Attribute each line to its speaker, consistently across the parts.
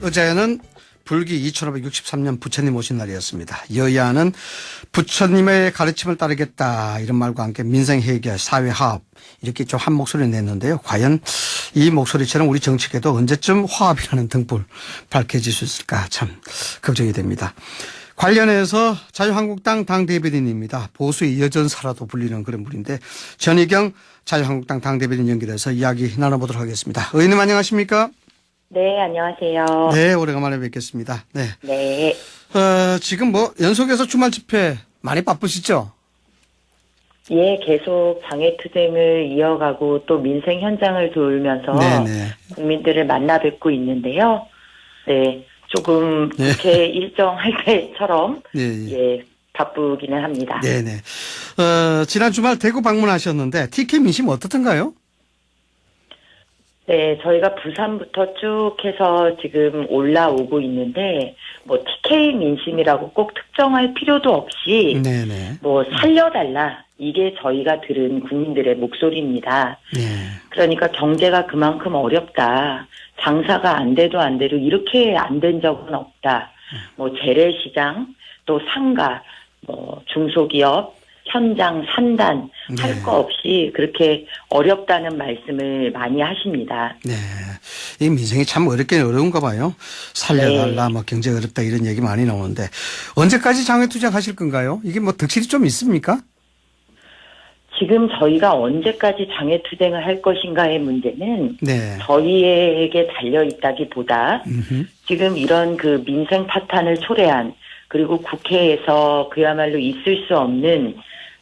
Speaker 1: 어제는 불기 2563년 부처님 오신 날이었습니다. 여야는 부처님의 가르침을 따르겠다 이런 말과 함께 민생해결, 사회화합 이렇게 좀 한 목소리를 냈는데요. 과연 이 목소리처럼 우리 정치계도 언제쯤 화합이라는 등불 밝혀질 수 있을까 참 걱정이 됩니다. 관련해서 자유한국당 당대변인입니다. 보수의 여전사라도 불리는 그런 분인데 전희경 자유한국당 당대변인 연결해서 이야기 나눠보도록 하겠습니다. 의원님 안녕하십니까?
Speaker 2: 네, 안녕하세요.
Speaker 1: 네, 오래간만에 뵙겠습니다. 네.
Speaker 2: 네.
Speaker 1: 지금 연속해서 주말 집회 많이 바쁘시죠?
Speaker 2: 예, 계속 장애투쟁을 이어가고 또 민생 현장을 돌면서
Speaker 1: 네네.
Speaker 2: 국민들을 만나 뵙고 있는데요. 네, 조금 국회 일정할 때처럼 예, 바쁘기는 합니다.
Speaker 1: 네네. 지난 주말 대구 방문하셨는데 TK 민심 어떻던가요?
Speaker 2: 네, 저희가 부산부터 쭉 해서 지금 올라오고 있는데, TK 민심이라고 꼭 특정할 필요도 없이,
Speaker 1: 네네.
Speaker 2: 살려달라. 이게 저희가 들은 국민들의 목소리입니다.
Speaker 1: 네.
Speaker 2: 그러니까 경제가 그만큼 어렵다. 장사가 안 돼도 안 돼도 이렇게 안 된 적은 없다. 재래시장, 또 상가, 중소기업, 현장, 산단, 할 거 없이 그렇게 어렵다는 말씀을 많이 하십니다.
Speaker 1: 네. 이 민생이 참 어려운가 봐요. 살려달라, 경제가 어렵다 이런 얘기 많이 나오는데 언제까지 장외투쟁 하실 건가요? 이게 득실이 좀 있습니까?
Speaker 2: 지금 저희가 언제까지 장외투쟁을 할 것인가의 문제는 저희에게 달려있다기보다 지금 이런 그 민생 파탄을 초래한 그리고 국회에서 그야말로 있을 수 없는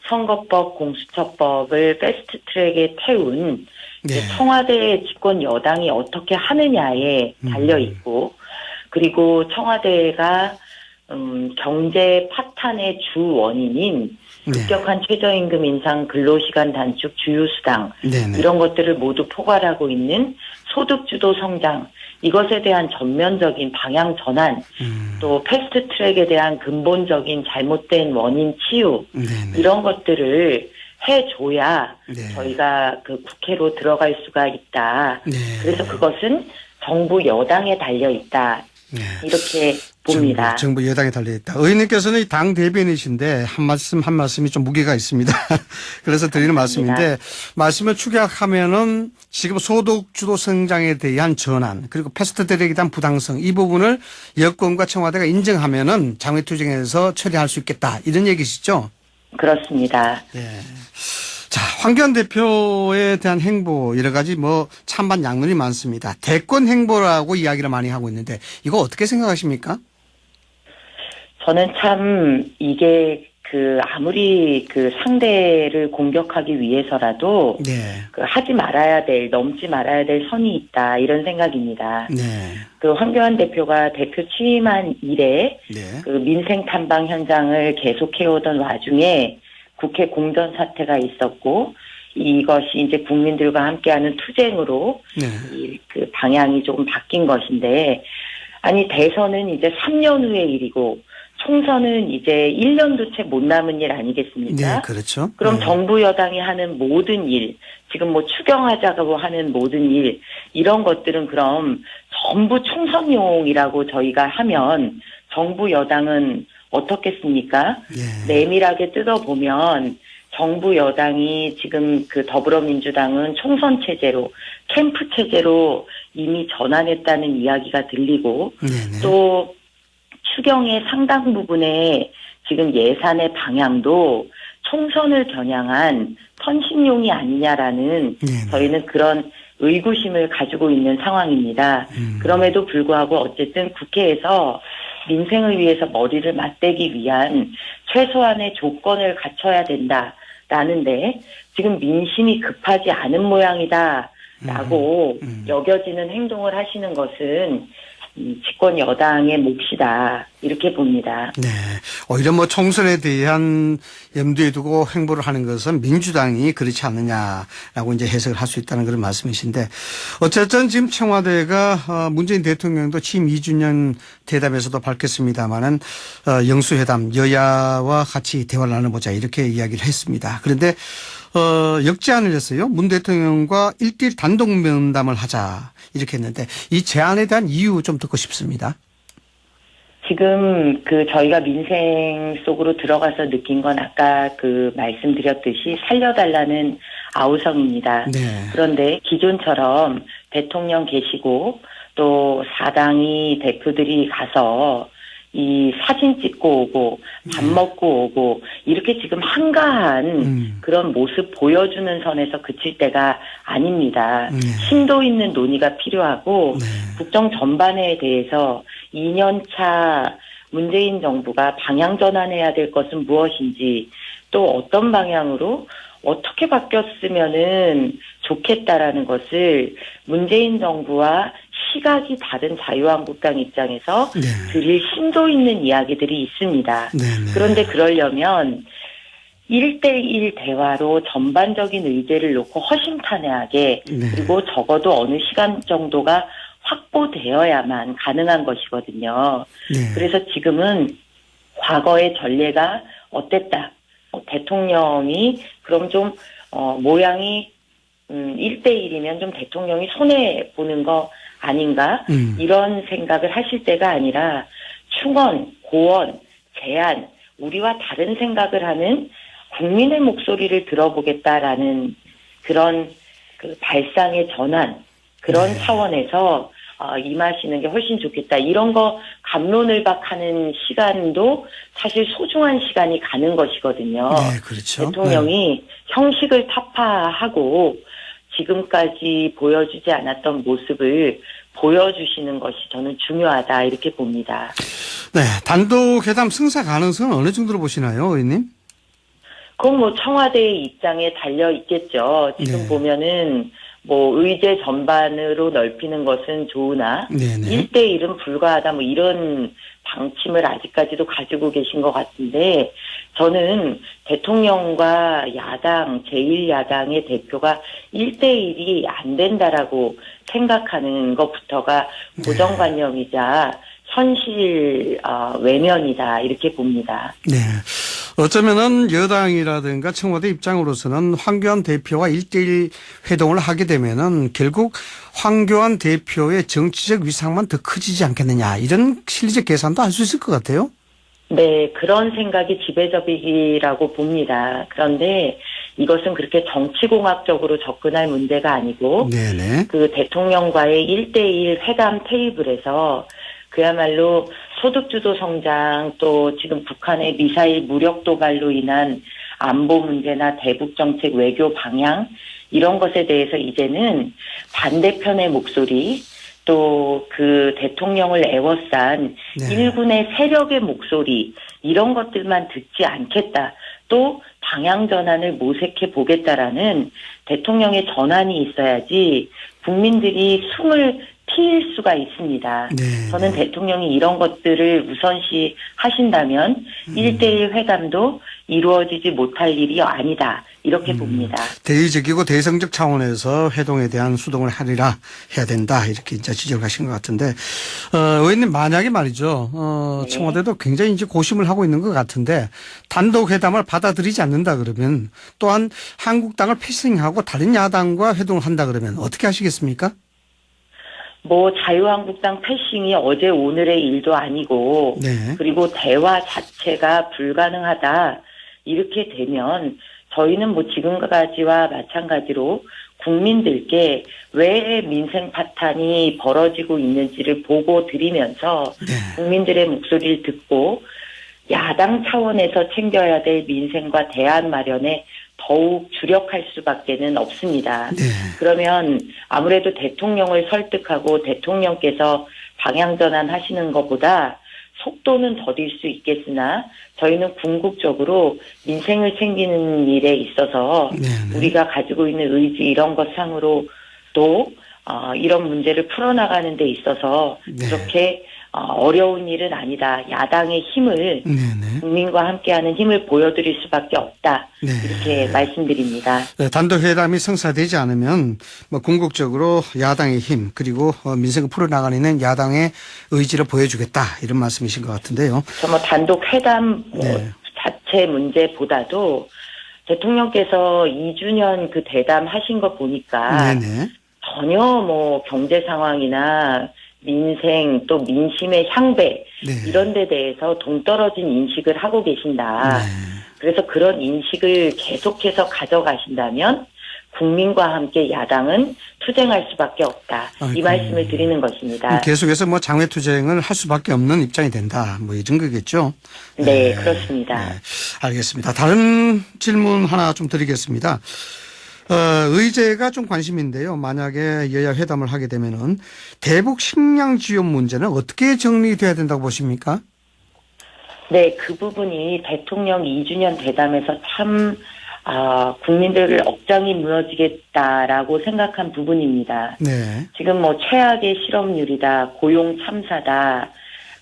Speaker 2: 선거법, 공수처법을 패스트트랙에 태운 청와대 집권 여당이 어떻게 하느냐에 달려있고 그리고 청와대가 경제 파탄의 주 원인인 급격한 최저임금 인상, 근로시간 단축, 주휴수당 이런 것들을 모두 포괄하고 있는 소득주도 성장 이것에 대한 전면적인 방향 전환 또 패스트트랙에 대한 근본적인 잘못된 원인 치유 이런 것들을 해줘야 저희가 그 국회로 들어갈 수가 있다. 그래서 그것은 정부 여당에 달려있다. 이렇게 봅니다.
Speaker 1: 정부 여당에 달려있다. 의원님께서는 당 대변이신데 한 말씀이 좀 무게가 있습니다. 그래서 드리는 말씀인데 말씀을 축약하면은 지금 소득주도 성장에 대한 전환 그리고 패스트트랙에 대한 부당성 이 부분을 여권과 청와대가 인정하면은 장외투쟁에서 처리할 수 있겠다 이런 얘기시죠?
Speaker 2: 그렇습니다.
Speaker 1: 네. 자, 황교안 대표에 대한 행보 여러 가지 찬반 양론이 많습니다. 대권 행보라고 이야기를 많이 하고 있는데 이거 어떻게 생각하십니까?
Speaker 2: 저는 참 이게 아무리 상대를 공격하기 위해서라도 하지 말아야 될 넘지 말아야 될 선이 있다 이런 생각입니다. 황교안 대표가 대표 취임한 이래 민생 탐방 현장을 계속해오던 와중에 국회 공전 사태가 있었고 이것이 이제 국민들과 함께하는 투쟁으로 방향이 조금 바뀐 것인데 아니 대선은 이제 3년 후의 일이고 총선은 이제 1년도 채 못 남은 일 아니겠습니까?
Speaker 1: 네, 그렇죠.
Speaker 2: 그럼 정부 여당이 하는 모든 일, 지금 추경하자고 하는 모든 일 이런 것들은 그럼 전부 총선용이라고 저희가 하면 정부 여당은 어떻겠습니까? 내밀하게 뜯어보면 정부 여당이 지금 더불어민주당은 총선 체제로 캠프 체제로 이미 전환했다는 이야기가 들리고 또 추경의 상당 부분에 지금 예산의 방향도 총선을 겨냥한 선신용이 아니냐라는 저희는 그런 의구심을 가지고 있는 상황입니다. 그럼에도 불구하고 어쨌든 국회에서 민생을 위해서 머리를 맞대기 위한 최소한의 조건을 갖춰야 된다라는데 지금 민심이 급하지 않은 모양이다라고 여겨지는 행동을 하시는 것은 집권 여당의 몫이다 이렇게 봅니다.
Speaker 1: 네, 오히려 총선에 대한 염두에 두고 행보를 하는 것은 민주당이 그렇지 않느냐라고 이제 해석을 할 수 있다는 그런 말씀이신데 어쨌든 지금 청와대가 문재인 대통령도 취임 2주년 대담에서도 밝혔습니다마는 영수회담 여야와 같이 대화를 나눠보자 이렇게 이야기를 했습니다. 그런데 역제안을 했어요. 문 대통령과 1대1 단독 면담을 하자 이렇게 했는데 이 제안에 대한 이유 좀 듣고 싶습니다.
Speaker 2: 지금 저희가 민생 속으로 들어가서 느낀 건 아까 말씀드렸듯이 살려달라는 아우성입니다.
Speaker 1: 네.
Speaker 2: 그런데 기존처럼 대통령 계시고 또 사당이 대표들이 가서 이 사진 찍고 오고 밥 먹고 오고 이렇게 지금 한가한 그런 모습 보여주는 선에서 그칠 때가 아닙니다. 심도 있는 논의가 필요하고 국정 전반에 대해서 2년차 문재인 정부가 방향 전환해야 될 것은 무엇인지 또 어떤 방향으로 어떻게 바뀌었으면은 좋겠다라는 것을 문재인 정부와 시각이 다른 자유한국당 입장에서 드릴 심도 있는 이야기들이 있습니다. 네네. 그런데 그러려면 1대1 대화로 전반적인 의제를 놓고 허심탄회하게 그리고 적어도 어느 시간 정도가 확보되어야만 가능한 것이거든요. 그래서 지금은 과거의 전례가 어땠다. 대통령이 그럼 좀 모양이 1대1이면 좀 대통령이 손해보는 거 아닌가 이런 생각을 하실 때가 아니라 충원, 고원, 제안 우리와 다른 생각을 하는 국민의 목소리를 들어보겠다라는 그런 발상의 전환 그런 차원에서 임하시는 게 훨씬 좋겠다. 이런 거 갑론을박하는 시간도 사실 소중한 시간이 가는 것이거든요.
Speaker 1: 네, 그렇죠.
Speaker 2: 대통령이 형식을 타파하고 지금까지 보여주지 않았던 모습을 보여주시는 것이 저는 중요하다 이렇게 봅니다.
Speaker 1: 네, 단독 회담 승사 가능성은 어느 정도로 보시나요, 의원님?
Speaker 2: 그건 청와대의 입장에 달려 있겠죠. 지금 보면은 의제 전반으로 넓히는 것은 좋으나 1대1은 불가하다 이런 방침을 아직까지도 가지고 계신 것 같은데 저는 대통령과 야당, 제1야당의 대표가 1대1이 안 된다라고 생각하는 것부터가 고정관념이자 현실 외면이다 이렇게 봅니다.
Speaker 1: 네. 어쩌면은 여당이라든가 청와대 입장으로서는 황교안 대표와 1대1 회동을 하게 되면은 결국 황교안 대표의 정치적 위상만 더 커지지 않겠느냐 이런 실리적 계산도 할 수 있을 것 같아요.
Speaker 2: 네, 그런 생각이 지배적이라고 봅니다. 그런데 이것은 그렇게 정치공학적으로 접근할 문제가 아니고 대통령과의 1대1 회담 테이블에서 그야말로 소득주도 성장 또 지금 북한의 미사일 무력 도발로 인한 안보 문제나 대북정책 외교 방향 이런 것에 대해서 이제는 반대편의 목소리 또 대통령을 애워싼 일군의 세력의 목소리 이런 것들만 듣지 않겠다. 또 방향 전환을 모색해 보겠다라는 대통령의 전환이 있어야지 국민들이 숨을 트일 수가 있습니다. 저는 대통령이 이런 것들을 우선시 하신다면 1대1 회담도 이루어지지 못할 일이 아니다. 이렇게 봅니다.
Speaker 1: 대의적이고 대성적 차원에서 회동에 대한 수동을 하리라 해야 된다. 이렇게 이제 지적을 하신 것 같은데, 의원님 만약에 말이죠. 청와대도 굉장히 이제 고심을 하고 있는 것 같은데 단독 회담을 받아들이지 않는다 그러면 또한 한국당을 패싱하고 다른 야당과 회동을 한다 그러면 어떻게 하시겠습니까?
Speaker 2: 자유한국당 패싱이 어제 오늘의 일도 아니고 그리고 대화 자체가 불가능하다 이렇게 되면 저희는 지금까지와 마찬가지로 국민들께 왜 민생 파탄이 벌어지고 있는지를 보고 드리면서 국민들의 목소리를 듣고 야당 차원에서 챙겨야 될 민생과 대안 마련에 더욱 주력할 수밖에는 없습니다. 그러면 아무래도 대통령을 설득하고 대통령께서 방향 전환하시는 것보다 속도는 더딜 수 있겠으나 저희는 궁극적으로 민생을 챙기는 일에 있어서 우리가 가지고 있는 의지 이런 것 상으로 또 이런 문제를 풀어나가는 데 있어서 그렇게 어려운 일은 아니다. 야당의 힘을 국민과 함께하는 힘을 보여드릴 수밖에 없다. 이렇게 말씀드립니다.
Speaker 1: 단독 회담이 성사되지 않으면 궁극적으로 야당의 힘 그리고 민생을 풀어나가는 야당의 의지를 보여주겠다 이런 말씀이신 것 같은데요.
Speaker 2: 단독 회담 자체 문제보다도 대통령께서 2주년 그 대담 하신 거 보니까
Speaker 1: 네네.
Speaker 2: 전혀 뭐 경제 상황이나 민생 또 민심의 향배
Speaker 1: 네.
Speaker 2: 이런 데 대해서 동떨어진 인식을 하고 계신다.
Speaker 1: 네.
Speaker 2: 그래서 그런 인식을 계속해서 가져가신다면 국민과 함께 야당은 투쟁할 수밖에 없다. 이 말씀을 드리는 것입니다.
Speaker 1: 계속해서 뭐 장외투쟁을 할 수밖에 없는 입장이 된다. 뭐 이 정도겠죠?
Speaker 2: 네, 그렇습니다.
Speaker 1: 네, 알겠습니다. 다른 질문 하나 좀 드리겠습니다. 의제가 좀 관심인데요. 만약에 여야 회담을 하게 되면은 대북 식량 지원 문제는 어떻게 정리돼야 된다고 보십니까?
Speaker 2: 네, 그 부분이 대통령 2주년 대담에서 참 국민들을 억장이 무너지겠다라고 생각한 부분입니다.
Speaker 1: 네.
Speaker 2: 지금 뭐 최악의 실업률이다, 고용 참사다,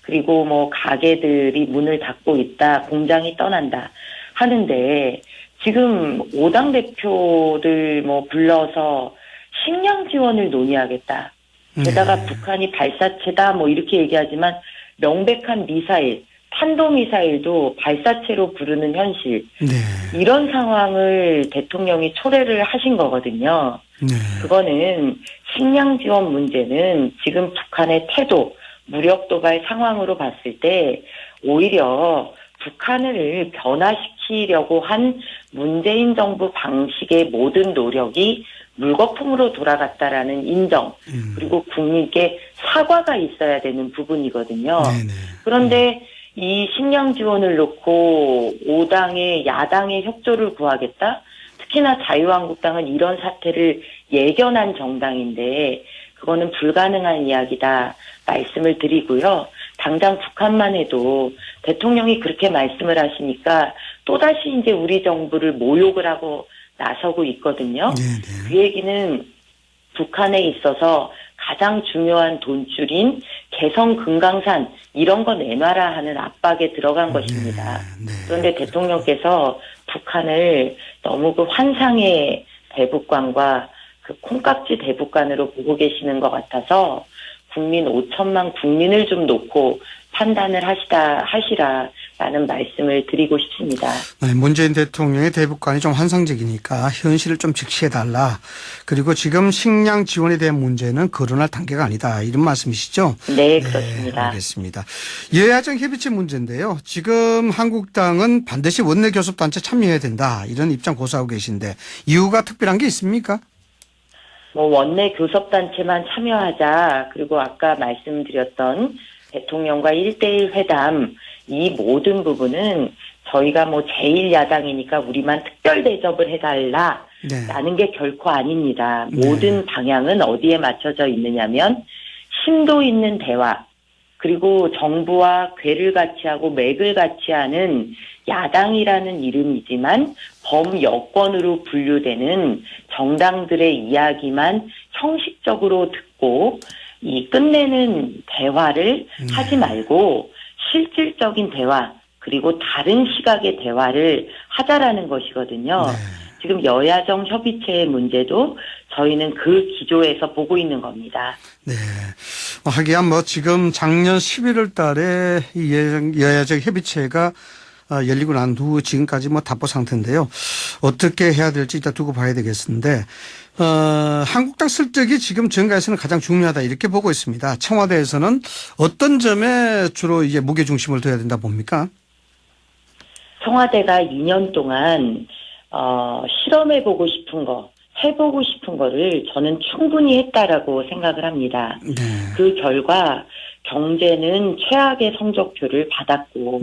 Speaker 2: 그리고 뭐 가게들이 문을 닫고 있다, 공장이 떠난다 하는데 지금 5당 대표들 뭐 불러서 식량 지원을 논의하겠다. 게다가 북한이 발사체다 뭐 이렇게 얘기하지만 명백한 미사일, 탄도미사일도 발사체로 부르는 현실.
Speaker 1: 네.
Speaker 2: 이런 상황을 대통령이 초래를 하신 거거든요.
Speaker 1: 네.
Speaker 2: 그거는 식량 지원 문제는 지금 북한의 태도, 무력 도발 상황으로 봤을 때 오히려 북한을 변화시키려고 한 문재인 정부 방식의 모든 노력이 물거품으로 돌아갔다라는 인정, 그리고 국민께 사과가 있어야 되는 부분이거든요.
Speaker 1: 네네.
Speaker 2: 그런데 이 식량 지원을 놓고 5당의 야당의 협조를 구하겠다? 특히나 자유한국당은 이런 사태를 예견한 정당인데 그거는 불가능한 이야기다 말씀을 드리고요. 당장 북한만 해도 대통령이 그렇게 말씀을 하시니까 또다시 이제 우리 정부를 모욕을 하고 나서고 있거든요.
Speaker 1: 네네.
Speaker 2: 그 얘기는 북한에 있어서 가장 중요한 돈줄인 개성 금강산 이런 거 내놔라 하는 압박에 들어간 것입니다.
Speaker 1: 네.
Speaker 2: 그런데 대통령께서 북한을 너무 그 환상의 대북관과 그 콩깍지 대북관으로 보고 계시는 것 같아서 국민 5천만 국민을 좀 놓고 판단을 하시라라는 말씀을 드리고 싶습니다.
Speaker 1: 네, 문재인 대통령의 대북관이 좀 환상적이니까 현실을 좀 직시해달라. 그리고 지금 식량 지원에 대한 문제는 거론할 단계가 아니다. 이런 말씀이시죠?
Speaker 2: 네, 그렇습니다.
Speaker 1: 네, 알겠습니다. 여야정 협의체 문제인데요. 지금 한국당은 반드시 원내교섭단체 참여해야 된다. 이런 입장 고수하고 계신데 이유가 특별한 게 있습니까?
Speaker 2: 뭐 원내 교섭단체만 참여하자. 그리고 아까 말씀드렸던 대통령과 1대1 회담 이 모든 부분은 저희가 뭐 제1야당이니까 우리만 특별 대접을 해달라라는 게 결코 아닙니다. 모든 방향은 어디에 맞춰져 있느냐면 심도 있는 대화 그리고 정부와 궤를 같이 하고 맥을 같이 하는 야당이라는 이름이지만 범여권으로 분류되는 정당들의 이야기만 형식적으로 듣고 이 끝내는 대화를 하지 말고 실질적인 대화 그리고 다른 시각의 대화를 하자라는 것이거든요. 지금 여야정 협의체의 문제도 저희는 그 기조에서 보고 있는 겁니다.
Speaker 1: 네. 하기야 뭐 지금 작년 11월 달에 이 여야정 협의체가 열리고 난 후 지금까지 뭐 답보 상태인데요. 어떻게 해야 될지 일단 두고 봐야 되겠는데, 한국당 설득이 지금 정가에서는 가장 중요하다 이렇게 보고 있습니다. 청와대에서는 어떤 점에 주로 이제 무게 중심을 둬야 된다 봅니까?
Speaker 2: 청와대가 2년 동안 실험해보고 싶은 거, 해보고 싶은 거를 저는 충분히 했다라고 생각을 합니다.
Speaker 1: 네.
Speaker 2: 그 결과 경제는 최악의 성적표를 받았고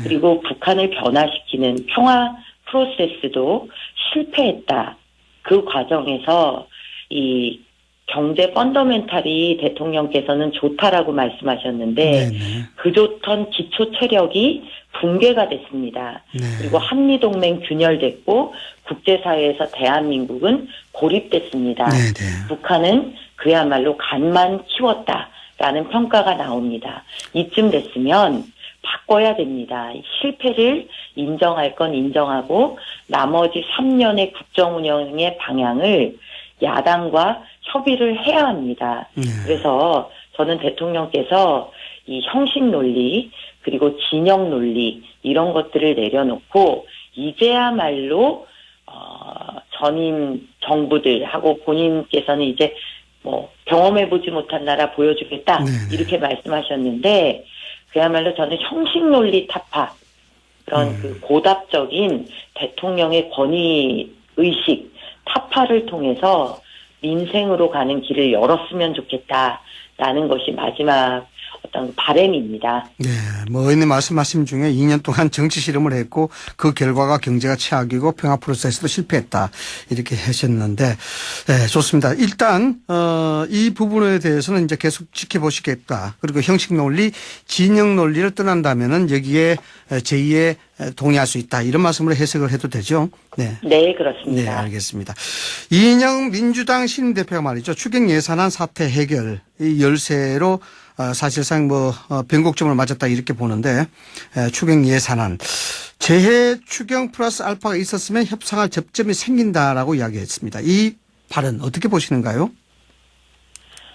Speaker 2: 그리고 북한을 변화시키는 평화 프로세스도 실패했다. 그 과정에서 이 경제 펀더멘탈이 대통령께서는 좋다라고 말씀하셨는데 그 좋던 기초 체력이 붕괴가 됐습니다. 그리고 한미동맹 균열됐고 국제사회에서 대한민국은 고립됐습니다. 북한은 그야말로 간만 키웠다라는 평가가 나옵니다. 이쯤 됐으면 바꿔야 됩니다. 실패를 인정할 건 인정하고 나머지 3년의 국정 운영의 방향을 야당과 협의를 해야 합니다. 그래서 저는 대통령께서 이 형식 논리 그리고 진영 논리 이런 것들을 내려놓고 이제야말로 전임 정부들하고 본인께서는 이제 뭐 경험해보지 못한 나라 보여주겠다
Speaker 1: 네네.
Speaker 2: 이렇게 말씀하셨는데 그야말로 저는 형식 논리 타파 그런 그 고답적인 대통령의 권위 의식 타파를 통해서 민생으로 가는 길을 열었으면 좋겠다라는 것이 마지막 어떤 바람입니다.
Speaker 1: 네, 뭐 의원님 말씀하신 중에 2년 동안 정치 실험을 했고 그 결과가 경제가 최악이고 평화 프로세스도 실패했다 이렇게 하셨는데, 네, 좋습니다. 일단 이 부분에 대해서는 이제 계속 지켜보시겠다. 그리고 형식 논리, 진영 논리를 떠난다면은 여기에 제2에 동의할 수 있다 이런 말씀으로 해석을 해도 되죠. 네.
Speaker 2: 네, 그렇습니다.
Speaker 1: 네, 알겠습니다. 이인영 민주당 신임대표가 말이죠. 추경 예산안 사태 해결 이 열쇠로 사실상 변곡점을 맞았다 이렇게 보는데 추경 예산안 재해 추경 플러스 알파가 있었으면 협상할 접점이 생긴다라고 이야기했습니다. 이 발언 어떻게 보시는가요?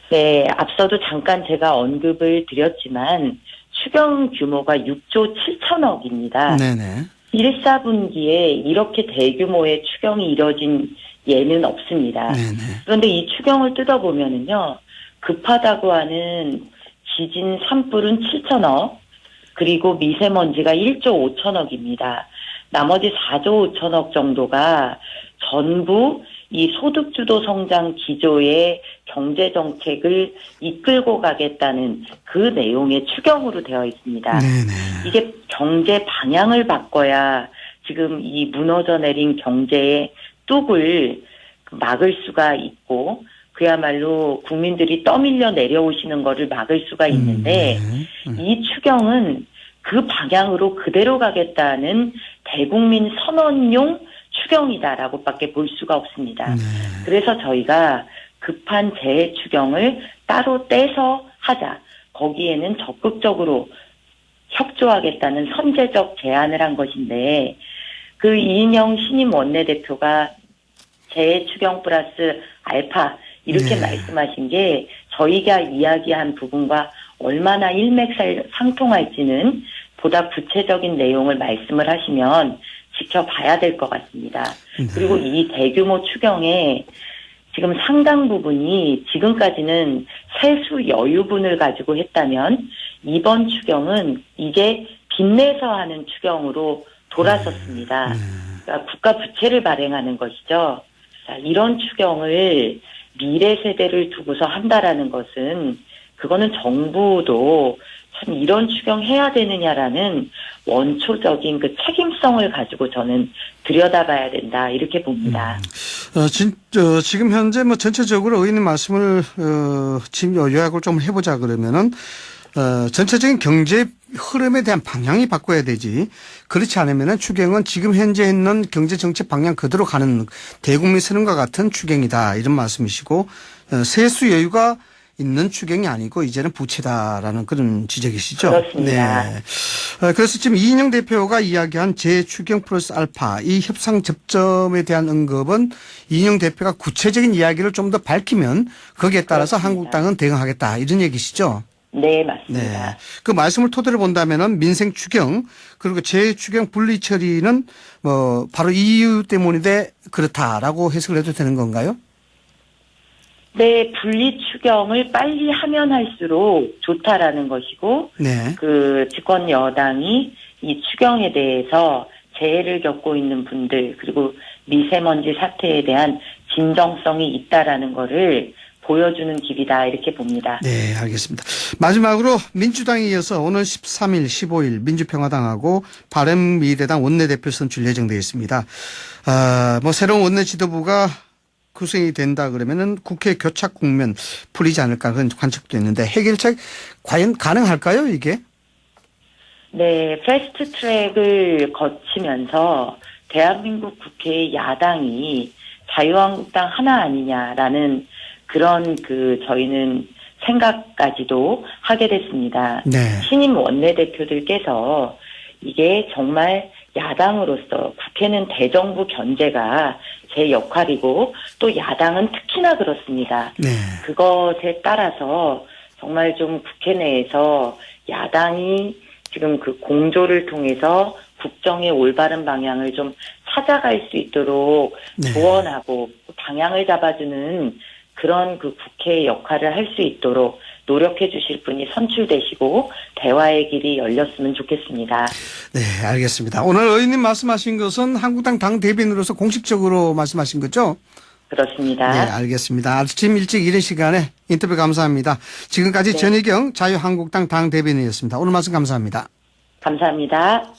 Speaker 2: 네, 앞서도 잠깐 제가 언급을 드렸지만 추경 규모가 6조 7천억입니다.
Speaker 1: 네네.
Speaker 2: 1, 4분기에 이렇게 대규모의 추경이 이뤄진 예는 없습니다.
Speaker 1: 네네.
Speaker 2: 그런데 이 추경을 뜯어보면은요, 급하다고 하는 지진 산불은 7천억, 그리고 미세먼지가 1조 5천억입니다. 나머지 4조 5천억 정도가 전부 이 소득주도 성장 기조의 경제정책을 이끌고 가겠다는 그 내용의 추경으로 되어 있습니다.
Speaker 1: 네네.
Speaker 2: 이게 경제 방향을 바꿔야 지금 이 무너져 내린 경제의 뚝을 막을 수가 있고 그야말로 국민들이 떠밀려 내려오시는 거를 막을 수가 있는데 이 추경은 그 방향으로 그대로 가겠다는 대국민 선언용 추경이다라고밖에 볼 수가 없습니다. 그래서 저희가 급한 재해 추경을 따로 떼서 하자. 거기에는 적극적으로 협조하겠다는 선제적 제안을 한 것인데 그 이인영 신임 원내대표가 재해 추경 플러스 알파 이렇게 말씀하신 게 저희가 이야기한 부분과 얼마나 일맥상통할지는 보다 구체적인 내용을 말씀을 하시면 지켜봐야 될 것 같습니다. 그리고 이 대규모 추경에 지금 상당 부분이 지금까지는 세수 여유분을 가지고 했다면 이번 추경은 이제 빚내서 하는 추경으로 돌아섰습니다. 그러니까 국가 부채를 발행하는 것이죠. 자, 이런 추경을 미래 세대를 두고서 한다라는 것은 그거는 정부도 참 이런 추경해야 되느냐라는 원초적인 그 책임성을 가지고 저는 들여다봐야 된다 이렇게 봅니다.
Speaker 1: 지금 현재 전체적으로 의원님 말씀을 지금 요약을 좀 해보자 그러면은 전체적인 경제 흐름에 대한 방향이 바꿔야 되지. 그렇지 않으면은 추경은 지금 현재 있는 경제 정책 방향 그대로 가는 대국민 세금과 같은 추경이다 이런 말씀이시고 세수 여유가 있는 추경이 아니고 이제는 부채다라는 그런 지적이시죠.
Speaker 2: 그렇습니다.
Speaker 1: 네. 그래서 지금 이인영 대표가 이야기한 재추경 플러스 알파 이 협상 접점에 대한 언급은 이인영 대표가 구체적인 이야기를 좀 더 밝히면 거기에 따라서
Speaker 2: 그렇습니다.
Speaker 1: 한국당은 대응하겠다 이런 얘기시죠.
Speaker 2: 네, 맞습니다.
Speaker 1: 네. 그 말씀을 토대로 본다면은 민생 추경 그리고 재추경 분리 처리는 바로 이 이유 때문인데 그렇다라고 해석을 해도 되는 건가요?
Speaker 2: 네, 분리 추경을 빨리 하면 할수록 좋다라는 것이고,
Speaker 1: 네.
Speaker 2: 그 집권 여당이 이 추경에 대해서 재해를 겪고 있는 분들 그리고 미세먼지 사태에 대한 진정성이 있다라는 거를 보여주는 길이다 이렇게 봅니다.
Speaker 1: 네, 알겠습니다. 마지막으로 민주당에 이어서 오늘 13일, 15일 민주평화당하고 바른미래당 원내대표 선출 예정되어 있습니다. 새로운 원내 지도부가 구성이 된다 그러면은 국회 교착 국면 풀리지 않을까 그런 관측도 있는데 해결책 과연 가능할까요, 이게?
Speaker 2: 네, 패스트 트랙을 거치면서 대한민국 국회의 야당이 자유한국당 하나 아니냐라는 그런 저희는 생각까지도 하게 됐습니다.
Speaker 1: 네.
Speaker 2: 신임 원내대표들께서 이게 정말 야당으로서 국회는 대정부 견제가 제 역할이고 또 야당은 특히나 그렇습니다.
Speaker 1: 네.
Speaker 2: 그것에 따라서 정말 좀 국회 내에서 야당이 지금 그 공조를 통해서 국정의 올바른 방향을 좀 찾아갈 수 있도록
Speaker 1: 네.
Speaker 2: 조언하고 방향을 잡아주는 그런 그 국회의 역할을 할 수 있도록 노력해 주실 분이 선출되시고 대화의 길이 열렸으면 좋겠습니다.
Speaker 1: 네, 알겠습니다. 오늘 의원님 말씀하신 것은 한국당 당 대변인으로서 공식적으로 말씀하신 거죠?
Speaker 2: 그렇습니다.
Speaker 1: 네, 알겠습니다. 아침 일찍 이른 시간에 인터뷰 감사합니다. 지금까지
Speaker 2: 네.
Speaker 1: 전희경 자유한국당 당 대변인이었습니다. 오늘 말씀 감사합니다.
Speaker 2: 감사합니다.